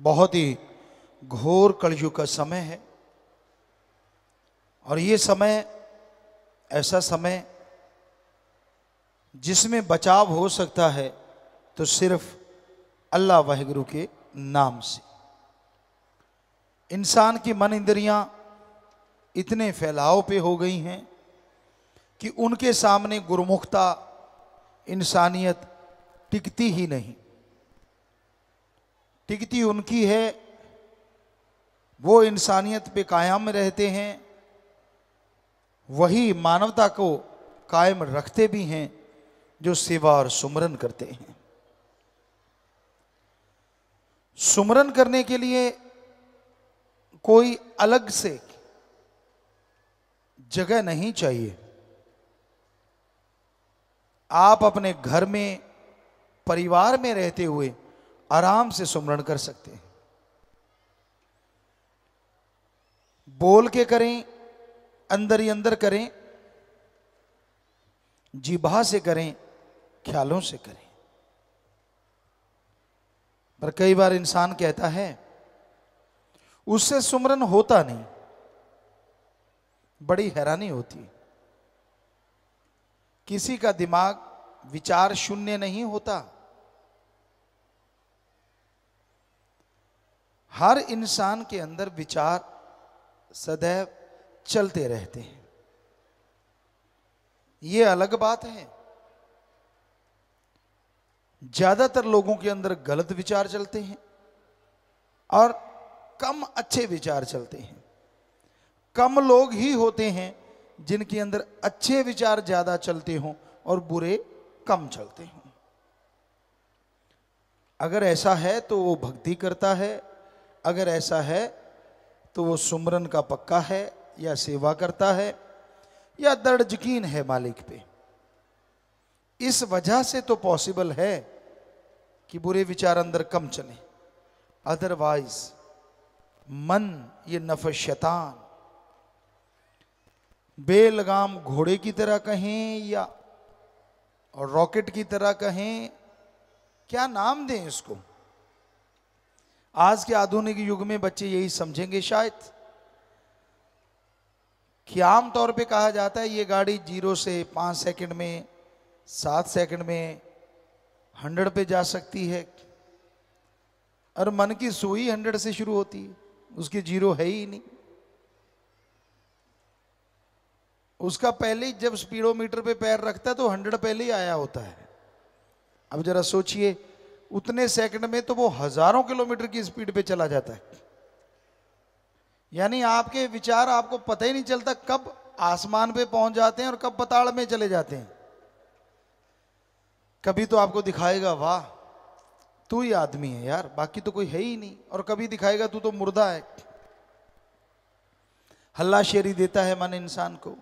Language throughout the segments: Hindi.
बहुत ही घोर कलयुग का समय है और ये समय ऐसा समय जिसमें बचाव हो सकता है तो सिर्फ अल्लाह वाहिगुरु के नाम से। इंसान की मन इंद्रियां इतने फैलाव पे हो गई हैं कि उनके सामने गुरुमुखता इंसानियत टिकती ही नहीं। टिकती उनकी है, वो इंसानियत पे कायम रहते हैं, वही मानवता को कायम रखते भी हैं जो सेवा और सुमरन करते हैं। सुमरन करने के लिए कोई अलग से जगह नहीं चाहिए। आप अपने घर में परिवार में रहते हुए आराम से सुमरन कर सकते हैं। बोल के करें, अंदर ही अंदर करें, जिह्वा से करें, ख्यालों से करें। पर कई बार इंसान कहता है उससे सुमरन होता नहीं। बड़ी हैरानी होती। किसी का दिमाग विचार शून्य नहीं होता। हर इंसान के अंदर विचार सदैव चलते रहते हैं। यह अलग बात है, ज्यादातर लोगों के अंदर गलत विचार चलते हैं और कम अच्छे विचार चलते हैं। कम लोग ही होते हैं जिनके अंदर अच्छे विचार ज्यादा चलते हों और बुरे कम चलते हों। अगर ऐसा है तो वो भक्ति करता है, अगर ऐसा है तो वो सुमरन का पक्का है या सेवा करता है या दृढ़ यकीन है मालिक पे। इस वजह से तो पॉसिबल है कि बुरे विचार अंदर कम चले। अदरवाइज मन ये नफ़्स शैतान बेलगाम घोड़े की तरह कहें या रॉकेट की तरह कहें, क्या नाम दें इसको। आज के आधुनिक युग में बच्चे यही समझेंगे शायद कि आमतौर पे कहा जाता है ये गाड़ी 0 से 5 सेकंड में, 7 सेकंड में 100 पे जा सकती है। और मन की सुई 100 से शुरू होती है, उसकी 0 है ही नहीं। उसका पहले ही जब स्पीडोमीटर पे पैर रखता है तो 100 पहले ही आया होता है। अब जरा सोचिए, उतने सेकंड में तो वो हजारों किलोमीटर की स्पीड पे चला जाता है। यानी आपके विचार आपको पता ही नहीं चलता कब आसमान पे पहुंच जाते हैं और कब पाताल में चले जाते हैं। कभी तो आपको दिखाएगा वाह तू ही आदमी है यार, बाकी तो कोई है ही नहीं, और कभी दिखाएगा तू तो मुर्दा है। हल्लाशेरी देता है मन इंसान को,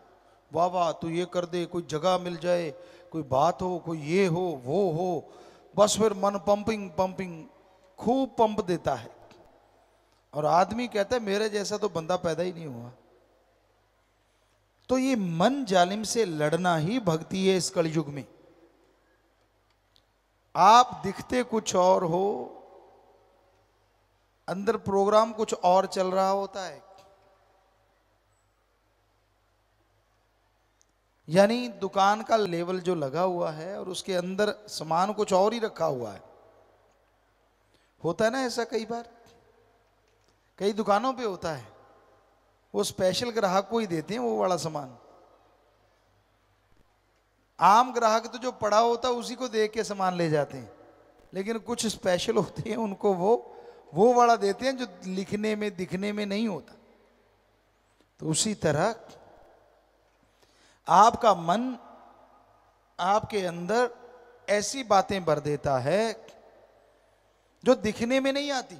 वाह वाह तू ये कर दे, कोई जगह मिल जाए, कोई बात हो, कोई ये हो वो हो, बस फिर मन पंपिंग पंपिंग खूब पंप देता है। और आदमी कहता है मेरे जैसा तो बंदा पैदा ही नहीं हुआ। तो ये मन जालिम से लड़ना ही भक्ति है इस कलयुग में। आप दिखते कुछ और हो, अंदर प्रोग्राम कुछ और चल रहा होता है। यानी दुकान का लेवल जो लगा हुआ है और उसके अंदर सामान कुछ और ही रखा हुआ है। होता है ना ऐसा, कई बार कई दुकानों पे होता है, वो स्पेशल ग्राहक को ही देते हैं वो वाला सामान। आम ग्राहक तो जो पड़ा होता है उसी को देख के सामान ले जाते हैं, लेकिन कुछ स्पेशल होते हैं उनको वो वाला देते हैं जो लिखने में दिखने में नहीं होता। तो उसी तरह आपका मन आपके अंदर ऐसी बातें भर देता है जो दिखने में नहीं आती।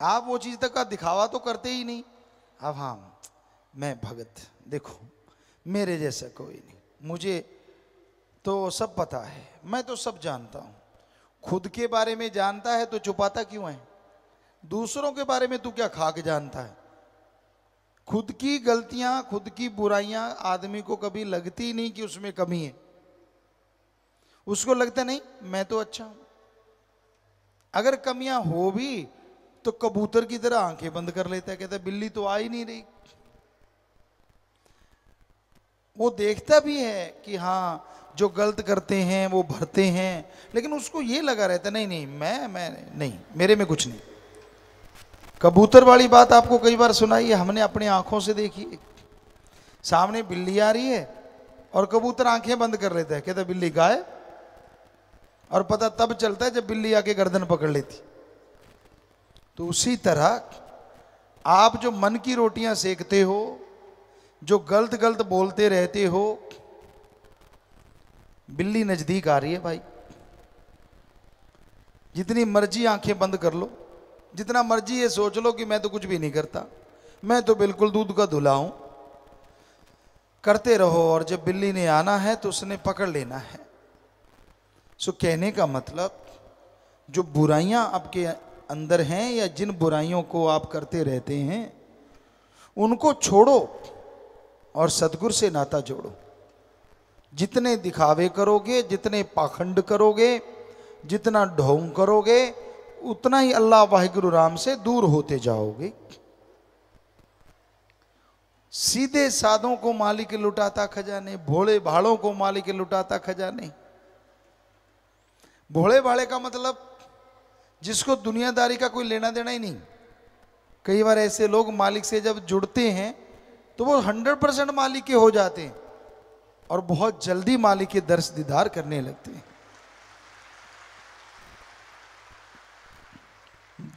आप वो चीज तक का दिखावा तो करते ही नहीं। अब हाँ मैं भगत, देखो मेरे जैसा कोई नहीं, मुझे तो सब पता है, मैं तो सब जानता हूं। खुद के बारे में जानता है तो छुपाता क्यों है? दूसरों के बारे में तू क्या खा के जानता है? खुद की गलतियां, खुद की बुराइयां आदमी को कभी लगती नहीं कि उसमें कमी है। उसको लगता नहीं मैं तो अच्छा हूं। अगर कमियां हो भी तो कबूतर की तरह आंखें बंद कर लेता है, कहता है बिल्ली तो आ ही नहीं रही। वो देखता भी है कि हाँ जो गलत करते हैं वो भरते हैं, लेकिन उसको ये लगा रहता नहीं नहीं मैं नहीं, मेरे में कुछ नहीं। कबूतर वाली बात आपको कई बार सुनाई है, हमने अपनी आंखों से देखी है। सामने बिल्ली आ रही है और कबूतर आंखें बंद कर लेता है, कहता है बिल्ली गायब, और पता तब चलता है जब बिल्ली आके गर्दन पकड़ लेती। तो उसी तरह आप जो मन की रोटियां सेकते हो, जो गलत गलत बोलते रहते हो, बिल्ली नजदीक आ रही है भाई। जितनी मर्जी आंखें बंद कर लो, जितना मर्जी ये सोच लो कि मैं तो कुछ भी नहीं करता, मैं तो बिल्कुल दूध का धुला हूं, करते रहो, और जब बिल्ली ने आना है तो उसने पकड़ लेना है। सो कहने का मतलब, जो बुराइयां आपके अंदर हैं या जिन बुराइयों को आप करते रहते हैं उनको छोड़ो और सतगुरु से नाता जोड़ो। जितने दिखावे करोगे, जितने पाखंड करोगे, जितना ढोंग करोगे, उतना ही अल्लाह वाहिगुरु राम से दूर होते जाओगे। सीधे साधों को मालिक लुटाता खजाने, भोले भालों को मालिक लुटाता खजाने। भोले भाले का मतलब जिसको दुनियादारी का कोई लेना देना ही नहीं। कई बार ऐसे लोग मालिक से जब जुड़ते हैं तो वो 100% मालिक के हो जाते हैं और बहुत जल्दी मालिक के दर्श दीदार करने लगते हैं।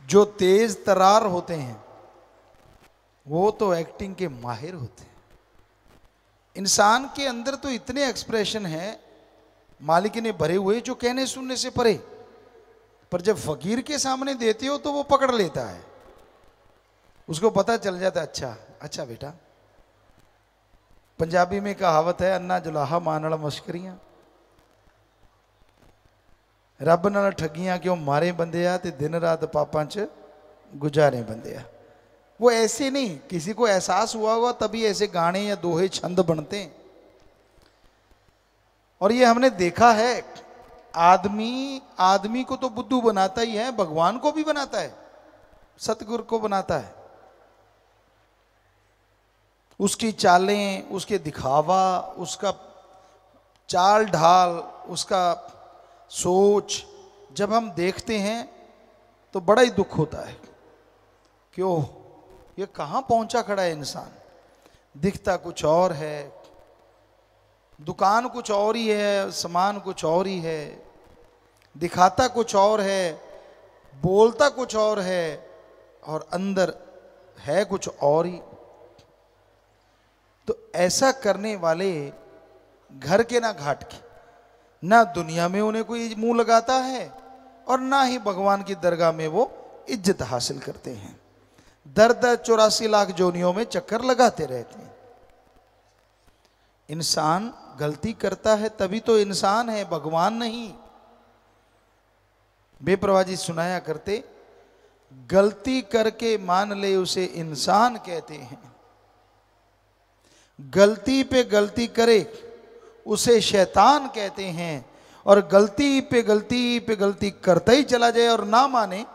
जो तेज तरार होते हैं वो तो एक्टिंग के माहिर होते हैं। इंसान के अंदर तो इतने एक्सप्रेशन हैं मालिक ने भरे हुए जो कहने सुनने से परे, पर जब फकीर के सामने देते हो तो वो पकड़ लेता है, उसको पता चल जाता है अच्छा अच्छा बेटा। पंजाबी में कहावत है, अन्ना जुलाहा मानड़ मश्करियां, रब नाल ठगियां क्यों मारे बंदे आ ते दिन रात पापां च गुजारे बंदे आ। वो ऐसे नहीं, किसी को एहसास हुआ होगा तभी ऐसे गाने या दोहे छंद बनते हैं। और ये हमने देखा है, आदमी को तो बुद्धू बनाता ही है, भगवान को भी बनाता है, सतगुरु को बनाता है। उसकी चालें, उसके दिखावा, उसका चाल ढाल, उसका सोच जब हम देखते हैं तो बड़ा ही दुख होता है। क्यों, ये कहां पहुंचा खड़ा है इंसान। दिखता कुछ और है, दुकान कुछ और ही है, सामान कुछ और ही है, दिखाता कुछ और है, बोलता कुछ और है, और अंदर है कुछ और ही। तो ऐसा करने वाले घर के ना घाट के, ना दुनिया में उन्हें कोई मुंह लगाता है और ना ही भगवान की दरगाह में वो इज्जत हासिल करते हैं। दर दर 84 लाख जोनियों में चक्कर लगाते रहते हैं। इंसान गलती करता है तभी तो इंसान है, भगवान नहीं। बेप्रवाह जी सुनाया करते, गलती करके मान ले उसे इंसान कहते हैं, गलती पे गलती करे उसे शैतान कहते हैं, और गलती पे गलती करता ही चला जाए और ना माने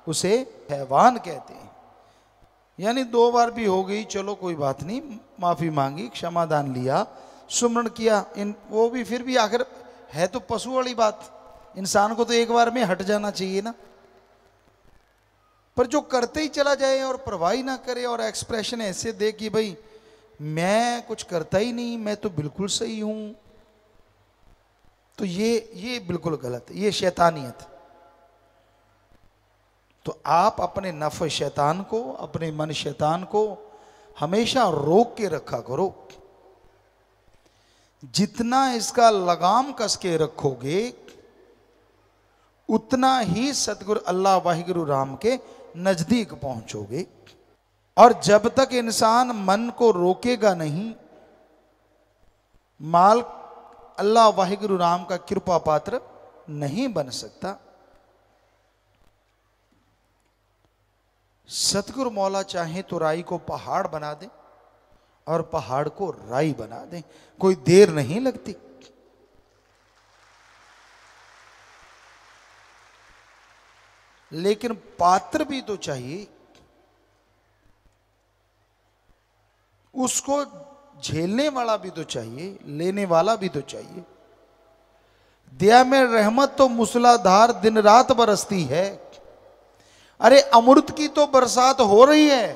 उसे हैवान कहते हैं। यानी 2 बार भी हो गई, चलो कोई बात नहीं, माफी मांगी, क्षमादान लिया, सुमरण किया, वो भी फिर भी आखिर है तो पशु वाली बात। इंसान को तो एक बार में हट जाना चाहिए ना। पर जो करते ही चला जाए और परवाह ही ना करे और एक्सप्रेशन ऐसे दे कि भाई मैं कुछ करता ही नहीं, मैं तो बिल्कुल सही हूं, तो ये बिल्कुल गलत है, ये शैतानियत। तो आप अपने नफ शैतान को, अपने मन शैतान को हमेशा रोक के रखा करो। जितना इसका लगाम कस के रखोगे उतना ही सतगुरु अल्लाह वाहिगुरु राम के नजदीक पहुंचोगे। और जब तक इंसान मन को रोकेगा नहीं, माल अल्लाह वाहिगुरु राम का कृपा पात्र नहीं बन सकता। सतगुरु मौला चाहे तो राई को पहाड़ बना दे और पहाड़ को राई बना दे, कोई देर नहीं लगती। लेकिन पात्र भी तो चाहिए, उसको झेलने वाला भी तो चाहिए, लेने वाला भी तो चाहिए। दया में रहमत तो मूसलाधार दिन रात बरसती है। अरे अमृत की तो बरसात हो रही है,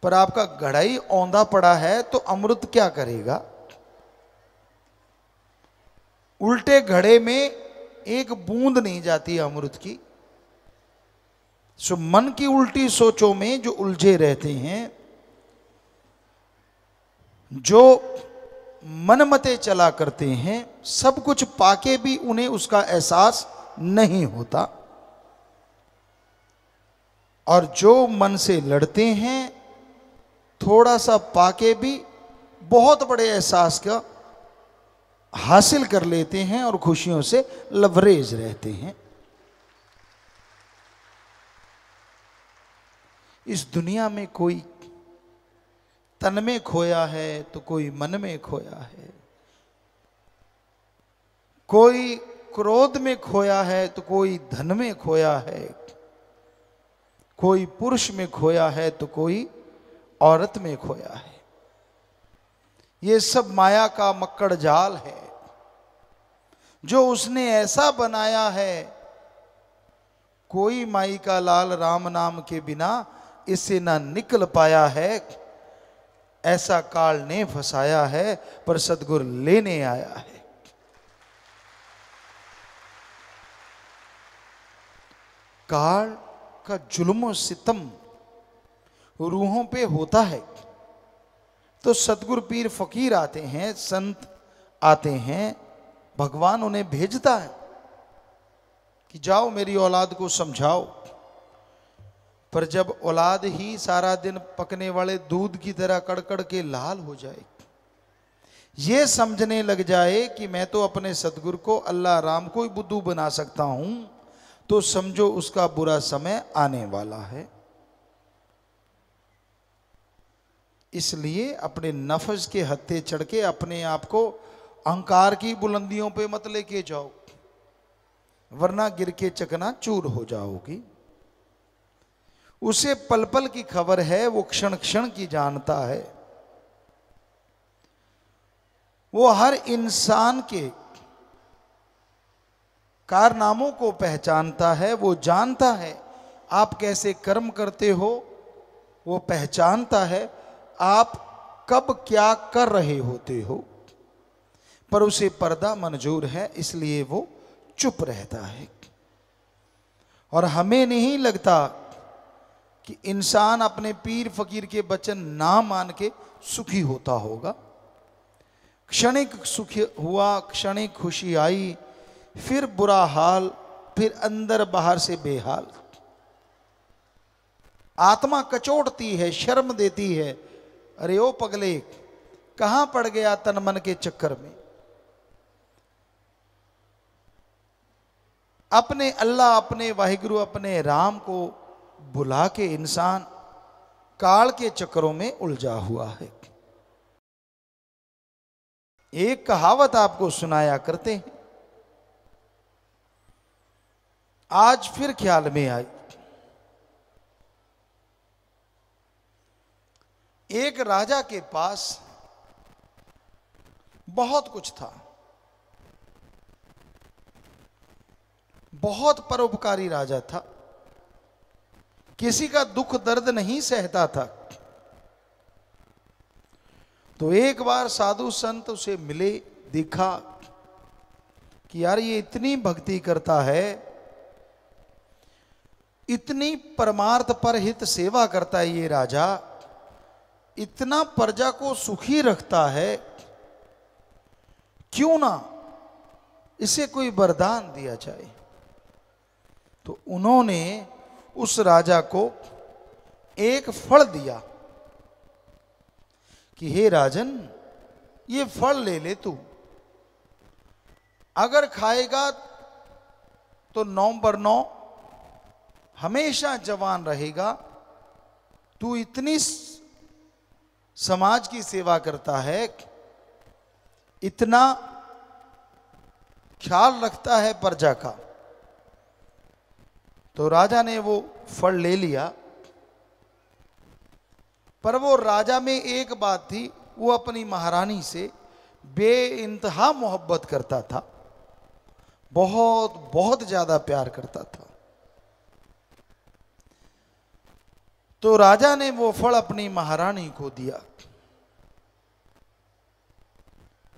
पर आपका घड़ा ही औंधा पड़ा है तो अमृत क्या करेगा। उल्टे घड़े में एक बूंद नहीं जाती अमृत की। सो मन की उल्टी सोचों में जो उलझे रहते हैं, जो मनमते चला करते हैं, सब कुछ पाके भी उन्हें उसका एहसास नहीं होता। और जो मन से लड़ते हैं, थोड़ा सा पाके भी बहुत बड़े एहसास का हासिल कर लेते हैं और खुशियों से लवरेज रहते हैं। इस दुनिया में कोई तन में खोया है तो कोई मन में खोया है, कोई क्रोध में खोया है तो कोई धन में खोया है, कोई पुरुष में खोया है तो कोई औरत में खोया है। ये सब माया का मक्कड़ जाल है जो उसने ऐसा बनाया है। कोई माई का लाल राम नाम के बिना इससे ना निकल पाया है। ऐसा काल ने फंसाया है, पर सतगुरु लेने आया है। काल का जुल्म सितम रूहों पे होता है तो सतगुरु पीर फकीर आते हैं, संत आते हैं, भगवान उन्हें भेजता है कि जाओ मेरी औलाद को समझाओ। पर जब औलाद ही सारा दिन पकने वाले दूध की तरह कड़कड़ के लाल हो जाए, ये समझने लग जाए कि मैं तो अपने सतगुरु को अल्लाह राम को ही बुद्धू बना सकता हूं, तो समझो उसका बुरा समय आने वाला है। इसलिए अपने नफ्स के हत्थे चढ़ के अपने आप को अहंकार की बुलंदियों पे मत लेके जाओ, वरना गिर के चकनाचूर हो जाओगी। उसे पल पल की खबर है, वो क्षण क्षण की जानता है। वो हर इंसान के कारनामों को पहचानता है। वो जानता है आप कैसे कर्म करते हो, वो पहचानता है आप कब क्या कर रहे होते हो। पर उसे पर्दा मंजूर है, इसलिए वो चुप रहता है। और हमें नहीं लगता कि इंसान अपने पीर फकीर के वचन ना मान के सुखी होता होगा। क्षणिक सुख हुआ, क्षणिक खुशी आई, फिर बुरा हाल, फिर अंदर बाहर से बेहाल। आत्मा कचोटती है, शर्म देती है, अरे ओ पगले कहां पड़ गया तन मन के चक्कर में। अपने अल्लाह, अपने वाहिगुरु, अपने राम को बुला के इंसान काल के चक्करों में उलझा हुआ है। एक कहावत आपको सुनाया करते हैं, आज फिर ख्याल में आई। एक राजा के पास बहुत कुछ था, बहुत परोपकारी राजा था, किसी का दुख दर्द नहीं सहता था। तो एक बार साधु संत उसे मिले, देखा कि यार ये इतनी भक्ति करता है, इतनी परमार्थ पर हित सेवा करता है ये राजा, इतना प्रजा को सुखी रखता है, क्यों ना इसे कोई वरदान दिया जाए। तो उन्होंने उस राजा को एक फल दिया कि हे राजन, ये फल ले ले तू, अगर खाएगा तो 9/9 हमेशा जवान रहेगा। तू इतनी समाज की सेवा करता है, इतना ख्याल रखता है प्रजा का, तो राजा ने वो फल ले लिया, पर वो राजा में एक बात थी, वो अपनी महारानी से बेइंतहा मोहब्बत करता था, बहुत बहुत ज्यादा प्यार करता था। तो राजा ने वो फल अपनी महारानी को दिया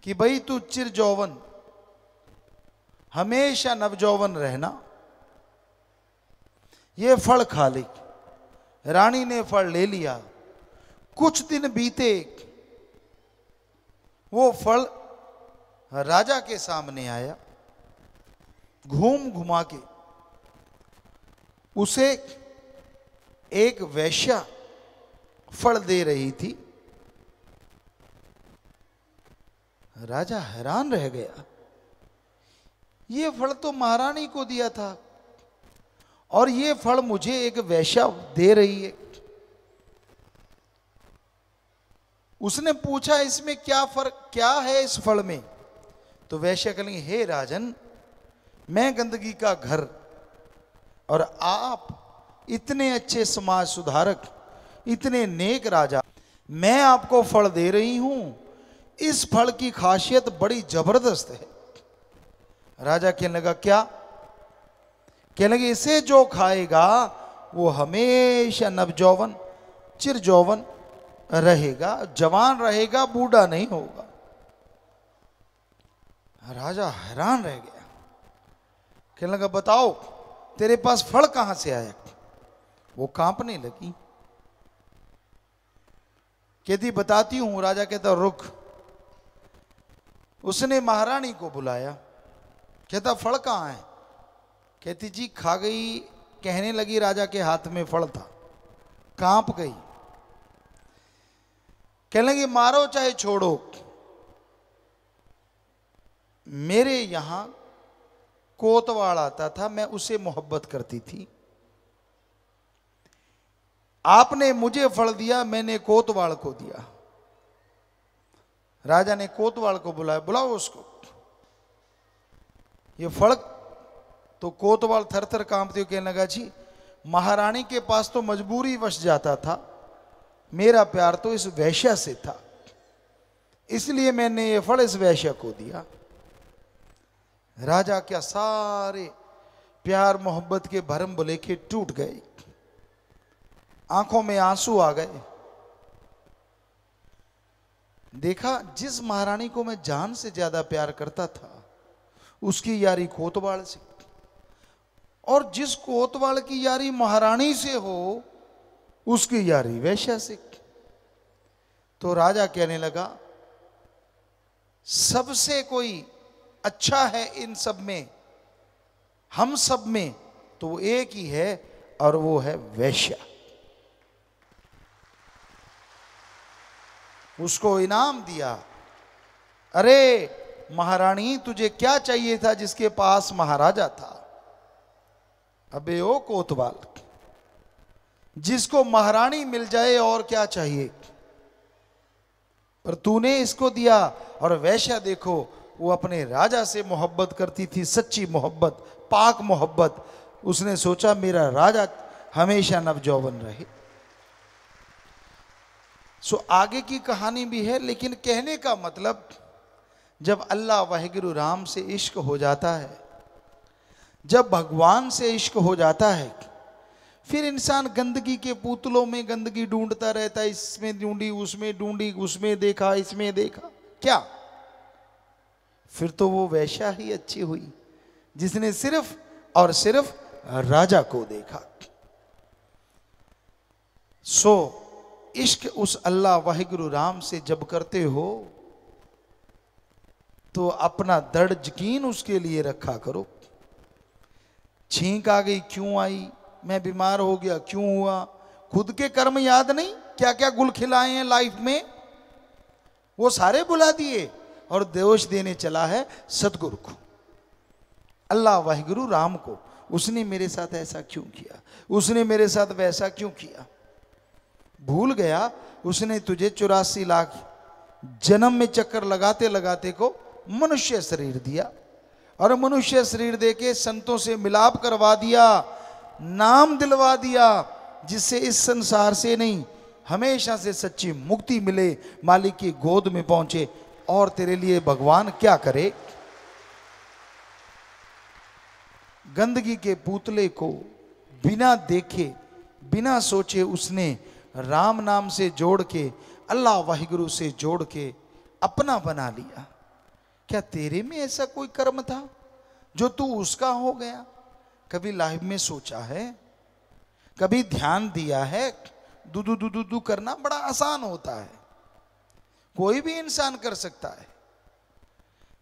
कि भाई तू चिर जौवन, हमेशा नवजौवन रहना, ये फल खा ले। रानी ने फल ले लिया। कुछ दिन बीते, वो फल राजा के सामने आया। घूम घुमा के उसे एक वेश्या फल दे रही थी। राजा हैरान रह गया, ये फल तो महारानी को दिया था और ये फल मुझे एक वेश्या दे रही है। उसने पूछा इसमें क्या फर्क, क्या है इस फल में? तो वेश्या कहेंगे, हे राजन, मैं गंदगी का घर और आप इतने अच्छे समाज सुधारक, इतने नेक राजा, मैं आपको फल दे रही हूं, इस फल की खासियत बड़ी जबरदस्त है। राजा कहने लगा, क्या? कहने लगे, इसे जो खाएगा वो हमेशा नवजौवन, चिरजौवन रहेगा, जवान रहेगा, बूढ़ा नहीं होगा। राजा हैरान रह गया। कहने लगा, बताओ तेरे पास फल कहां से आया? वो कांपने लगी। कहती, बताती हूं। राजा कहता, रुक। उसने महारानी को बुलाया। कहता, फल कहां है? कहती, जी खा गई। कहने लगी, राजा के हाथ में फल था। कांप गई। कहने लगी, मारो चाहे छोड़ो, मेरे यहां कोतवाल आता था, मैं उसे मोहब्बत करती थी। आपने मुझे फल दिया, मैंने कोतवाल को दिया। राजा ने कोतवाल को बुलाया। बुलाओ उसको। ये फल तो कोतवाल थर थर कांपते हुए कहने लगा, जी महारानी के पास तो मजबूरी वश जाता था, मेरा प्यार तो इस वैश्या से था, इसलिए मैंने ये फल इस वैश्या को दिया। राजा क्या सारे प्यार मोहब्बत के भरम भुलेखे टूट गए, आंखों में आंसू आ गए। देखा, जिस महारानी को मैं जान से ज्यादा प्यार करता था, उसकी यारी कोतवाल से, और जिस कोतवाल की यारी महारानी से हो, उसकी यारी वैश्या से। तो राजा कहने लगा, सबसे कोई अच्छा है इन सब में, हम सब में, तो वो एक ही है, और वो है वैश्या। उसको इनाम दिया। अरे महारानी, तुझे क्या चाहिए था जिसके पास महाराजा था? अबे ओ कोतवाल, जिसको महारानी मिल जाए और क्या चाहिए, पर तूने इसको दिया। और वैश्या देखो, वो अपने राजा से मोहब्बत करती थी, सच्ची मोहब्बत, पाक मोहब्बत। उसने सोचा मेरा राजा हमेशा नवजौवन रहे। सो आगे की कहानी भी है, लेकिन कहने का मतलब, जब अल्लाह वाहिगुरु राम से इश्क हो जाता है, जब भगवान से इश्क हो जाता है, फिर इंसान गंदगी के पुतलों में गंदगी ढूंढता रहता है। इसमें ढूंढी, उसमें ढूंढी, उसमें देखा, इसमें देखा, क्या? फिर तो वो वैश्या ही अच्छी हुई जिसने सिर्फ और सिर्फ राजा को देखा। सो इश्क उस अल्लाह वाहिगुरु राम से जब करते हो, तो अपना दृढ़ यकीन उसके लिए रखा करो। छींक आ गई, क्यों आई? मैं बीमार हो गया, क्यों हुआ? खुद के कर्म याद नहीं, क्या क्या गुल खिलाए हैं लाइफ में, वो सारे बुला दिए, और दोष देने चला है सतगुरु को, अल्लाह वाहिगुरु राम को। उसने मेरे साथ ऐसा क्यों किया, उसने मेरे साथ वैसा क्यों किया? भूल गया उसने तुझे 84 लाख जन्म में चक्कर लगाते लगाते को मनुष्य शरीर दिया, और मनुष्य शरीर देके संतों से मिलाप करवा दिया, नाम दिलवा दिया जिससे इस संसार से नहीं हमेशा से सच्ची मुक्ति मिले, मालिक की गोद में पहुंचे। और तेरे लिए भगवान क्या करे। गंदगी के पुतले को बिना देखे बिना सोचे उसने राम नाम से जोड़ के, अल्लाह वाहिगुरु से जोड़ के अपना बना लिया। क्या तेरे में ऐसा कोई कर्म था जो तू उसका हो गया? कभी लाइफ में सोचा है? कभी ध्यान दिया है? दुदू दुदू दू करना बड़ा आसान होता है, कोई भी इंसान कर सकता है,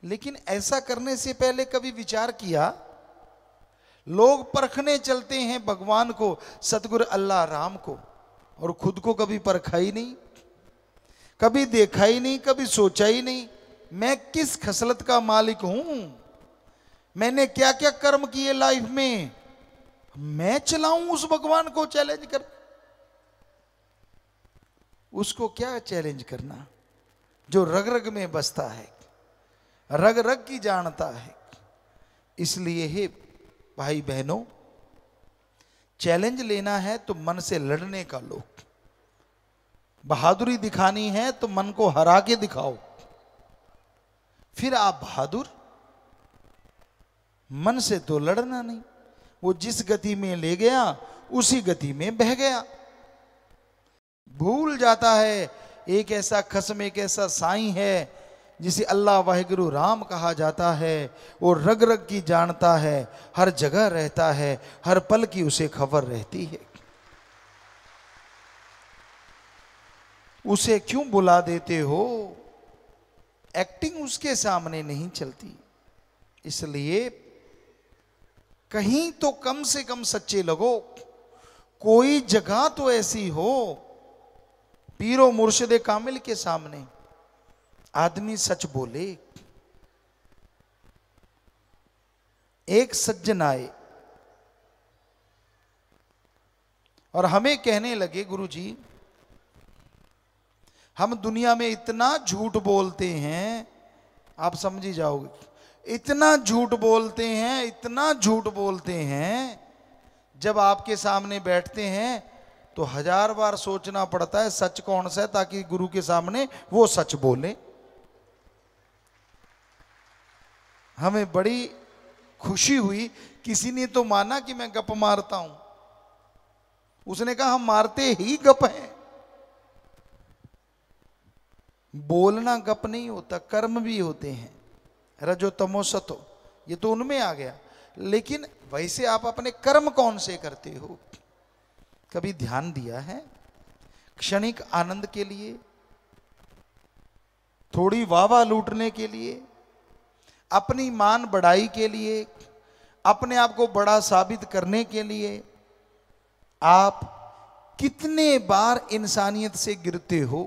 लेकिन ऐसा करने से पहले कभी विचार किया? लोग परखने चलते हैं भगवान को, सतगुरु अल्लाह राम को, और खुद को कभी परखा ही नहीं, कभी देखा ही नहीं, कभी सोचा ही नहीं मैं किस खसलत का मालिक हूं, मैंने क्या क्या कर्म किए लाइफ में, मैं चलाऊं उस भगवान को चैलेंज कर। उसको क्या चैलेंज करना जो रग रग में बसता है, रग रग की जानता है। इसलिए हे भाई बहनों, चैलेंज लेना है तो मन से लड़ने का लो, बहादुरी दिखानी है तो मन को हरा के दिखाओ, फिर आप बहादुर। मन से तो लड़ना नहीं, वो जिस गति में ले गया उसी गति में बह गया। भूल जाता है एक ऐसा खसम, एक ऐसा साईं है जिसे अल्लाह वाहिगुरु राम कहा जाता है। वो रग रग की जानता है, हर जगह रहता है, हर पल की उसे खबर रहती है। उसे क्यों बुला देते हो? एक्टिंग उसके सामने नहीं चलती। इसलिए कहीं तो कम से कम सच्चे लगो, कोई जगह तो ऐसी हो पीरो मुर्शिदे कामिल के सामने आदमी सच बोले। एक सज्जन आए और हमें कहने लगे, गुरुजी हम दुनिया में इतना झूठ बोलते हैं, आप समझ ही जाओगे, इतना झूठ बोलते हैं, इतना झूठ बोलते हैं, जब आपके सामने बैठते हैं तो 1000 बार सोचना पड़ता है सच कौन सा है, ताकि गुरु के सामने वो सच बोले। हमें बड़ी खुशी हुई, किसी ने तो माना कि मैं गप मारता हूं, उसने कहा हम मारते ही गप हैं। बोलना गप नहीं होता, कर्म भी होते हैं, रजो तमो सतो, ये तो उनमें आ गया। लेकिन वैसे आप अपने कर्म कौन से करते हो? कभी ध्यान दिया है? क्षणिक आनंद के लिए, थोड़ी वाह लूटने के लिए, अपनी मान बढ़ाई के लिए, अपने आप को बड़ा साबित करने के लिए आप कितने बार इंसानियत से गिरते हो?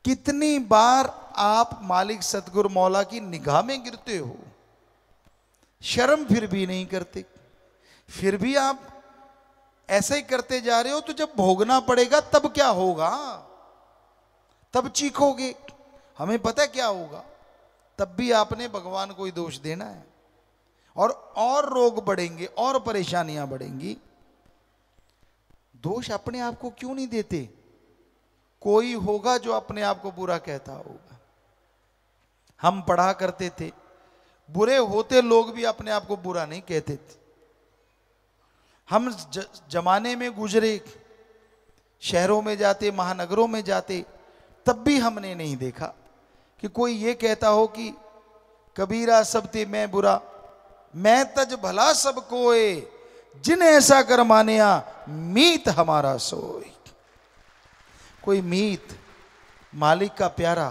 कितनी बार आप मालिक सतगुरु मौला की निगाह में गिरते हो? शर्म फिर भी नहीं करते, फिर भी आप ऐसे ही करते जा रहे हो। तो जब भोगना पड़ेगा तब क्या होगा? तब चीखोगे। हमें पता है क्या होगा, तब भी आपने भगवान को ही दोष देना है, और रोग बढ़ेंगे और परेशानियां बढ़ेंगी। दोष अपने आप को क्यों नहीं देते? कोई होगा जो अपने आप को बुरा कहता होगा। हम पढ़ा करते थे, बुरे होते लोग भी अपने आप को बुरा नहीं कहते थे। हम जमाने में गुजरे, शहरों में जाते, महानगरों में जाते, तब भी हमने नहीं देखा कि कोई ये कहता हो कि कबीरा सब ते मैं बुरा, मैं तज भला सब कोय, जिन ऐसा कर मानिया मीत हमारा सोई। कोई मीत, मालिक का प्यारा,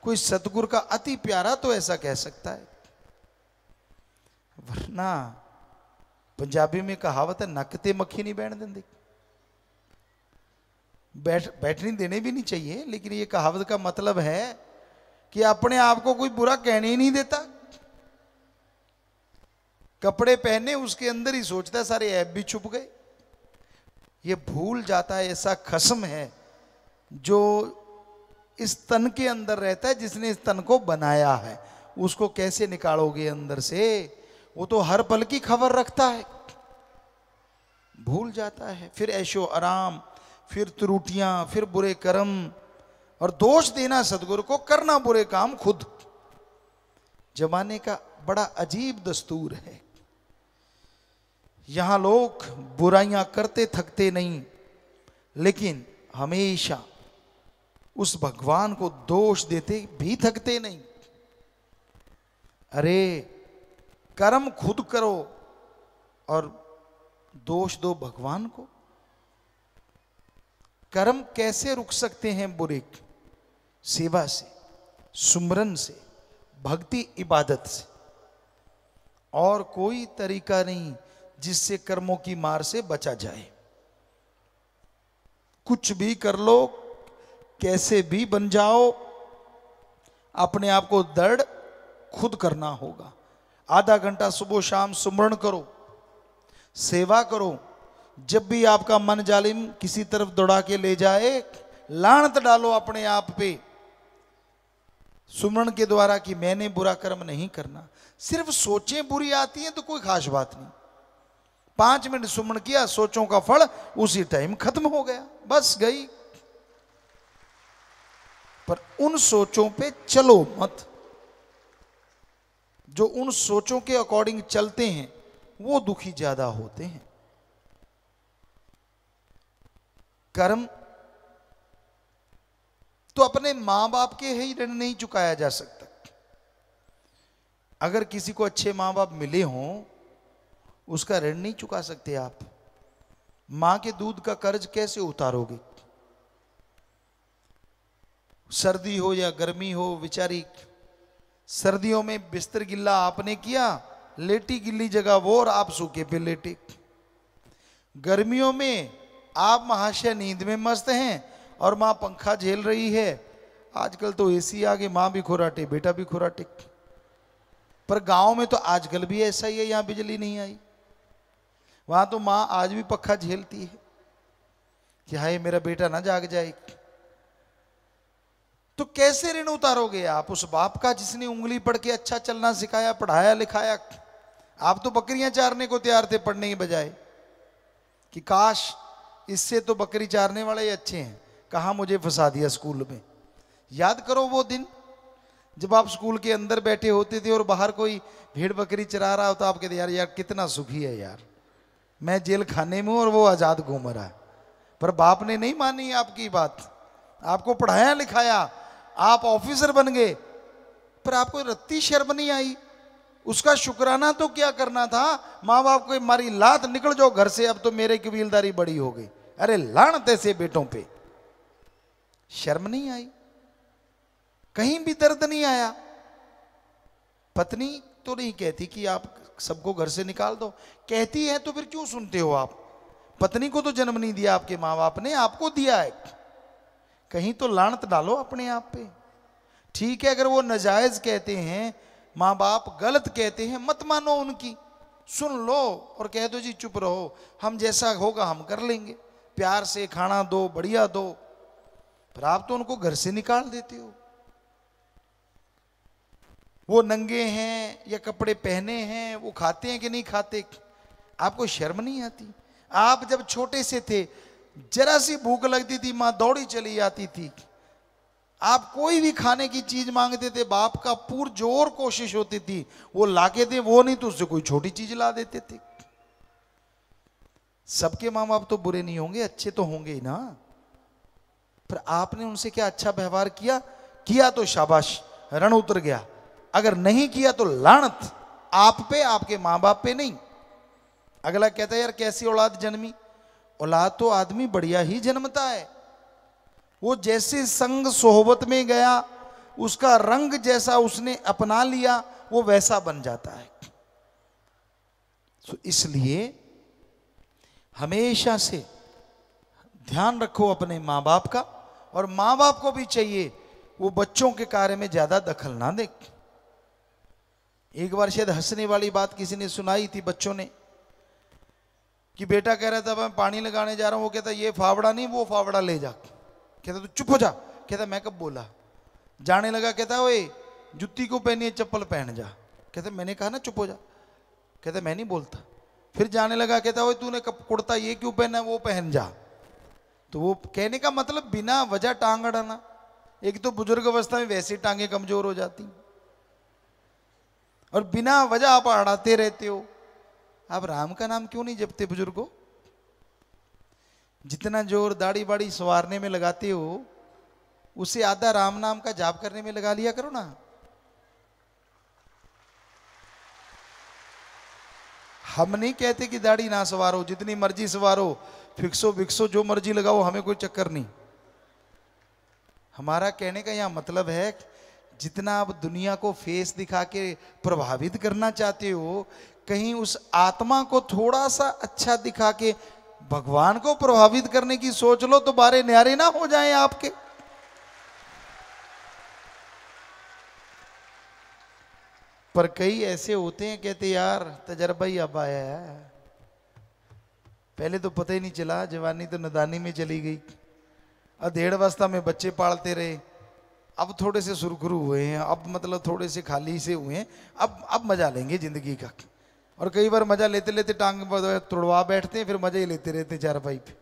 कोई सतगुरु का अति प्यारा तो ऐसा कह सकता है, वरना पंजाबी में कहावत है, नक ते मक्खी नहीं बैठ देंगे। बैठने देने भी नहीं चाहिए, लेकिन ये कहावत का मतलब है कि अपने आप को कोई बुरा कहने ही नहीं देता। कपड़े पहने उसके अंदर ही सोचता है सारे ऐब भी छुप गए। ये भूल जाता है ऐसा खसम है जो इस तन के अंदर रहता है, जिसने इस तन को बनाया है। उसको कैसे निकालोगे अंदर से? वो तो हर पल की खबर रखता है। भूल जाता है। फिर ऐशो आराम, फिर त्रुटियां, फिर बुरे कर्म, और दोष देना सदगुरु को, करना बुरे काम खुद। जमाने का बड़ा अजीब दस्तूर है। यहां लोग बुराइयां करते थकते नहीं, लेकिन हमेशा उस भगवान को दोष देते भी थकते नहीं। अरे कर्म खुद करो और दोष दो भगवान को। कर्म कैसे रुक सकते हैं बुरे? सेवा से, सुमरन से, भक्ति इबादत से। और कोई तरीका नहीं जिससे कर्मों की मार से बचा जाए। कुछ भी कर लो, कैसे भी बन जाओ, अपने आप को दृढ़ खुद करना होगा। आधा घंटा सुबह शाम सुमरण करो, सेवा करो। जब भी आपका मन जालिम किसी तरफ दौड़ा के ले जाए, लानत डालो अपने आप पे सुमरण के द्वारा कि मैंने बुरा कर्म नहीं करना। सिर्फ सोचें बुरी आती हैं तो कोई खास बात नहीं। 5 मिनट सुमरण किया, सोचों का फल उसी टाइम खत्म हो गया, बस गई। पर उन सोचों पे चलो मत। जो उन सोचों के अकॉर्डिंग चलते हैं वो दुखी ज्यादा होते हैं। कर्म तो अपने मां बाप के ही ऋण नहीं चुकाया जा सकता। अगर किसी को अच्छे मां बाप मिले हों, उसका ऋण नहीं चुका सकते आप। मां के दूध का कर्ज कैसे उतारोगे? सर्दी हो या गर्मी हो, बेचारी सर्दियों में बिस्तर गिल्ला आपने किया, लेटी गिल्ली जगह वो और आप सूखे पे लेटे। गर्मियों में आप महाशय नींद में मस्त हैं और मां पंखा झेल रही है। आजकल तो एसी आ गए, मां भी खुराटे बेटा भी खुराटे। पर गांव में तो आजकल भी ऐसा ही है, यहां बिजली नहीं आई, वहां तो मां आज भी पंखा झेलती है कि हाय मेरा बेटा ना जाग जाए। तो कैसे ऋण उतारोगे आप उस बाप का जिसने उंगली पढ़ के अच्छा चलना सिखाया, पढ़ाया लिखाया? आप तो बकरियां चारने को तैयार थे पढ़ने के बजाय कि काश इससे तो बकरी चारने वाले ही अच्छे हैं, कहां मुझे फंसा दिया स्कूल में। याद करो वो दिन जब आप स्कूल के अंदर बैठे होते थे और बाहर कोई भेड़ बकरी चरा रहा होता, आप कहते यार यार कितना सुखी है यार, मैं जेल खाने में हूं और वो आजाद घूम रहा है। पर बाप ने नहीं मानी आपकी बात, आपको पढ़ाया लिखाया, आप ऑफिसर बन गए, पर आपको रत्ती शर्म नहीं आई। उसका शुक्राना तो क्या करना था, माँ बाप को मारी लात, निकल जाओ घर से, अब तो मेरे कबीलदारी बड़ी हो गई। अरे लानत ऐसे बेटों पे, शर्म नहीं आई, कहीं भी दर्द नहीं आया। पत्नी तो नहीं कहती कि आप सबको घर से निकाल दो, कहती है तो फिर क्यों सुनते हो आप? पत्नी को तो जन्म नहीं दिया आपके माँ बाप ने, आपको दिया है। कहीं तो लानत डालो अपने आप पे। ठीक है, अगर वो नाजायज कहते हैं, माँ बाप गलत कहते हैं, मत मानो उनकी, सुन लो और कह दो जी चुप रहो, हम जैसा होगा हम कर लेंगे, प्यार से खाना दो, बढ़िया दो। पर आप तो उनको घर से निकाल देते हो। वो नंगे हैं या कपड़े पहने हैं, वो खाते हैं कि नहीं खाते, आपको शर्म नहीं आती? आप जब छोटे से थे, जरा सी भूख लगती थी मां दौड़ी चली जाती थी, आप कोई भी खाने की चीज मांगते थे, बाप का पुरजोर कोशिश होती थी वो लाके दे, वो नहीं तो उससे कोई छोटी चीज ला देते थे। सबके माँ बाप तो बुरे नहीं होंगे, अच्छे तो होंगे ही ना। पर आपने उनसे क्या अच्छा व्यवहार किया? किया तो शाबाश, रण उतर गया। अगर नहीं किया तो लानत आप पे, आपके मां बाप पे नहीं। अगला कहता है यार कैसी औलाद जन्मी? औलाद तो आदमी बढ़िया ही जन्मता है, वो जैसे संग सोहबत में गया, उसका रंग जैसा उसने अपना लिया, वो वैसा बन जाता है। तो इसलिए हमेशा से ध्यान रखो अपने माँ बाप का, और माँ बाप को भी चाहिए वो बच्चों के कार्य में ज्यादा दखल ना दे। एक बार शायद हंसने वाली बात किसी ने सुनाई थी बच्चों ने, कि बेटा कह रहा था मैं पानी लगाने जा रहा हूं, वो कहता ये फावड़ा नहीं वो फावड़ा ले जा। कहता तू चुप हो जा। कहता मैं कब बोला? जाने लगा, कहता ओए जुत्ती को पहनी है चप्पल पहन जा। कहता मैंने कहा ना चुप हो जा। कहता मैं नहीं बोलता। फिर जाने लगा, कहता ओए तूने कुर्ता ये क्यों पहना, वो पहन जा। तो वो कहने का मतलब बिना वजह टांग अड़ाना। एक तो बुजुर्ग अवस्था में वैसे टांगे कमजोर हो जाती, और बिना वजह आप अड़ाते रहते हो। आप राम का नाम क्यों नहीं जपते बुजुर्गों? जितना जोर दाढ़ी बाड़ी संवारने में लगाते हो, उसे आधा राम नाम का जाप करने में लगा लिया करो ना। हम नहीं कहते कि दाढ़ी ना संवारो, जितनी मर्जी संवारो, फिक्सो विक्सो जो मर्जी लगाओ, हमें कोई चक्कर नहीं। हमारा कहने का यहां मतलब है, जितना आप दुनिया को फेस दिखा के प्रभावित करना चाहते हो, कहीं उस आत्मा को थोड़ा सा अच्छा दिखा के भगवान को प्रभावित करने की सोच लो, तो बारे न्यारे ना हो जाएं आपके। पर कई ऐसे होते हैं, कहते यार तजर्बा ही अब आया है, पहले तो पता ही नहीं चला, जवानी तो नदानी में चली गई, अधेड़ अवस्था में बच्चे पालते रहे, अब थोड़े से सुरखरू हुए हैं, अब मतलब थोड़े से खाली से हुए हैं, अब मजा लेंगे जिंदगी का। और कई बार मजा लेते लेते टांग तुड़वा बैठते हैं, फिर मजा ही लेते रहते चारपाई पे।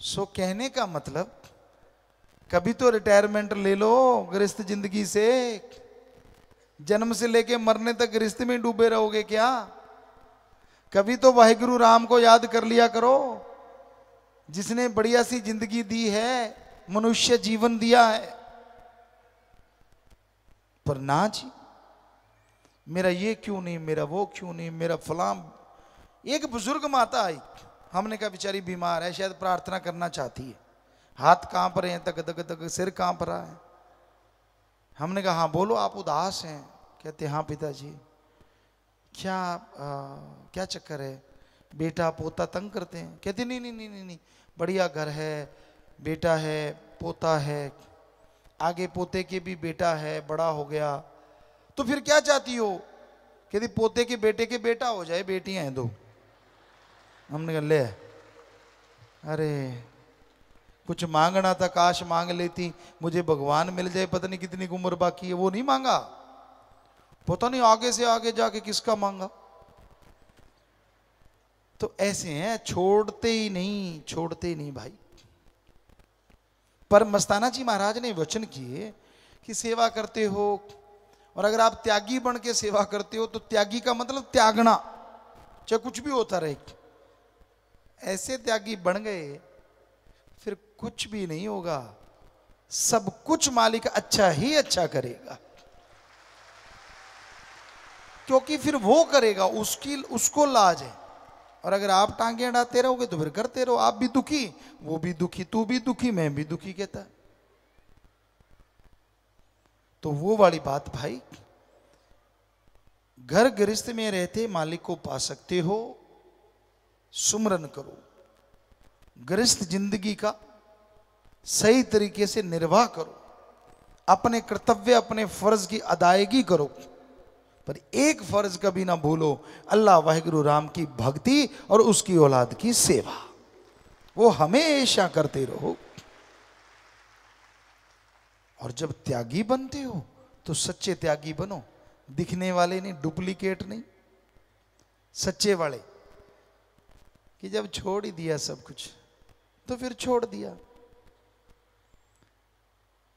सो कहने का मतलब, कभी तो रिटायरमेंट ले लो गृहस्थ जिंदगी से। जन्म से लेके मरने तक गृहस्थ में डूबे रहोगे क्या? कभी तो वाहिगुरु राम को याद कर लिया करो, जिसने बढ़िया सी जिंदगी दी है, मनुष्य जीवन दिया है। पर ना जी, मेरा ये क्यों नहीं, मेरा वो क्यों नहीं, मेरा फलां। एक बुजुर्ग माता आई, हमने कहा बेचारी बीमार है, शायद प्रार्थना करना चाहती है, हाथ कांप रहे हैं, तक तक तक सिर कांप रहा है। हमने कहा हाँ बोलो, आप उदास हैं? कहते हाँ पिताजी। क्या चक्कर है? बेटा पोता तंग करते हैं? कहते नहीं नहीं नहीं नहीं नहीं, बढ़िया घर है, बेटा है, पोता है, आगे पोते के भी बेटा है, बड़ा हो गया। तो फिर क्या चाहती हो? कहती पोते के बेटे के बेटा हो जाए, बेटियां हैं दो। हमने कहा ले, अरे कुछ मांगना था, काश मांग लेती, मुझे भगवान मिल जाए, पता नहीं कितनी उम्र बाकी है। वो नहीं मांगा, पता नहीं आगे से आगे जाके किसका मांगा। तो ऐसे हैं, छोड़ते ही नहीं, छोड़ते ही नहीं भाई। पर मस्ताना जी महाराज ने वचन किए कि सेवा करते हो, और अगर आप त्यागी बन के सेवा करते हो, तो त्यागी का मतलब त्यागना, चाहे कुछ भी होता रहे। ऐसे त्यागी बन गए, फिर कुछ भी नहीं होगा, सब कुछ मालिक अच्छा ही अच्छा करेगा, क्योंकि फिर वो करेगा, उसको लाज है। और अगर आप टांगे अड़ाते रहोगे तो फिर करते रहो, आप भी दुखी, वो भी दुखी, तू भी दुखी, मैं भी दुखी, कहता है। तो वो वाली बात भाई, घर गृहस्थ में रहते मालिक को पा सकते हो, सुमरन करो, गृहस्थ जिंदगी का सही तरीके से निर्वाह करो, अपने कर्तव्य अपने फर्ज की अदायगी करो, पर एक फर्ज कभी ना भूलो, अल्लाह वाहिगुरु राम की भक्ति और उसकी औलाद की सेवा, वो हमेशा करते रहो। और जब त्यागी बनते हो तो सच्चे त्यागी बनो, दिखने वाले नहीं, डुप्लीकेट नहीं, सच्चे वाले। कि जब छोड़ ही दिया सब कुछ तो फिर छोड़ दिया।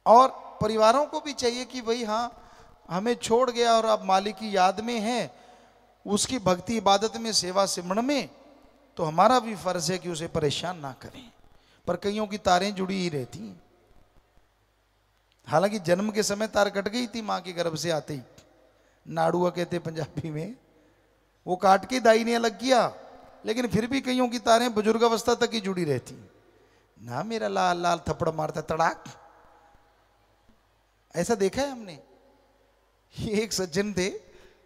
और परिवारों को भी चाहिए कि भाई हाँ, हमें छोड़ गया और अब मालिक की याद में है, उसकी भक्ति इबादत में सेवा सिमरन में, तो हमारा भी फर्ज है कि उसे परेशान ना करें। पर कईयों की तारें जुड़ी ही रहती हैं। हालांकि जन्म के समय तार कट गई थी मां के गर्भ से आते ही, नाड़ुआ कहते पंजाबी में, वो काट के दाई ने अलग किया, लेकिन फिर भी कईयों की तारें बुजुर्ग अवस्था तक ही जुड़ी रहती ना। मेरा लाल लाल थप्पड़ मारता तड़ाक, ऐसा देखा है हमने। ये एक सज्जन थे,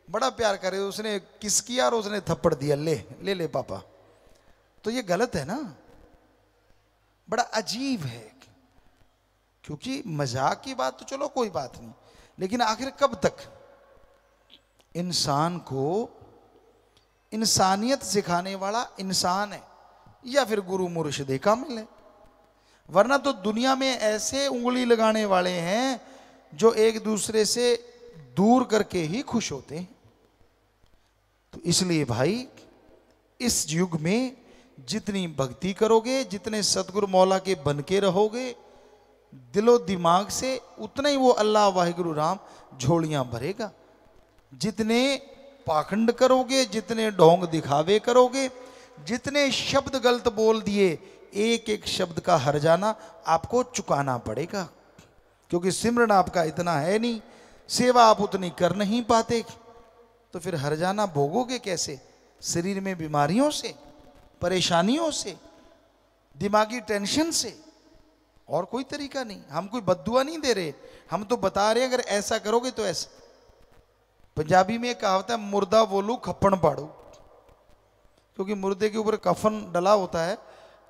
बड़ा प्यार करे, उसने किस किया और उसने थप्पड़ दिया, ले ले ले पापा। तो ये गलत है ना, बड़ा अजीब है। क्योंकि मजाक की बात तो चलो कोई बात नहीं, लेकिन आखिर कब तक इंसान को इंसानियत सिखाने वाला इंसान है या फिर गुरु मुर्शिद कामिल है? वरना तो दुनिया में ऐसे उंगली लगाने वाले हैं जो एक दूसरे से दूर करके ही खुश होते हैं। तो इसलिए भाई इस युग में जितनी भक्ति करोगे, जितने सतगुरु मौला के बन के रहोगे दिलो दिमाग से, उतना ही वो अल्लाह वाहिगुरु राम झोलियां भरेगा। जितने पाखंड करोगे, जितने ढोंग दिखावे करोगे, जितने शब्द गलत बोल दिए, एक एक शब्द का हर्जाना आपको चुकाना पड़ेगा। क्योंकि सिमरन आपका इतना है नहीं, सेवा आप उतनी कर नहीं पाते, तो फिर हर्जाना भोगोगे कैसे? शरीर में बीमारियों से, परेशानियों से, दिमागी टेंशन से, और कोई तरीका नहीं। हम कोई बद्दुआ नहीं दे रहे, हम तो बता रहे हैं अगर ऐसा करोगे तो ऐसा। पंजाबी में एक कहावत है, मुर्दा बोलू खप्पण पाड़ू। क्योंकि मुर्दे के ऊपर कफन डला होता है,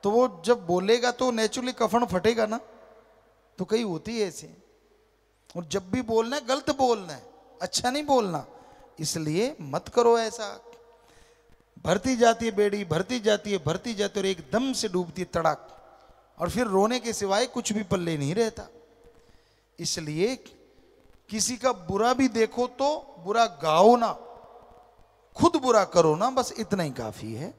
तो वो जब बोलेगा तो नेचुरली कफन फटेगा ना, तो कहीं होती है ऐसे। और जब भी बोलना है गलत बोलना है, अच्छा नहीं बोलना। इसलिए मत करो ऐसा। भरती जाती है बेड़ी, भरती जाती है, भरती जाती है, और एकदम से डूबती है तड़ाक, और फिर रोने के सिवाय कुछ भी पल्ले नहीं रहता। इसलिए किसी का बुरा भी देखो तो बुरा गाओ ना, खुद बुरा करो ना, बस इतना ही काफी है।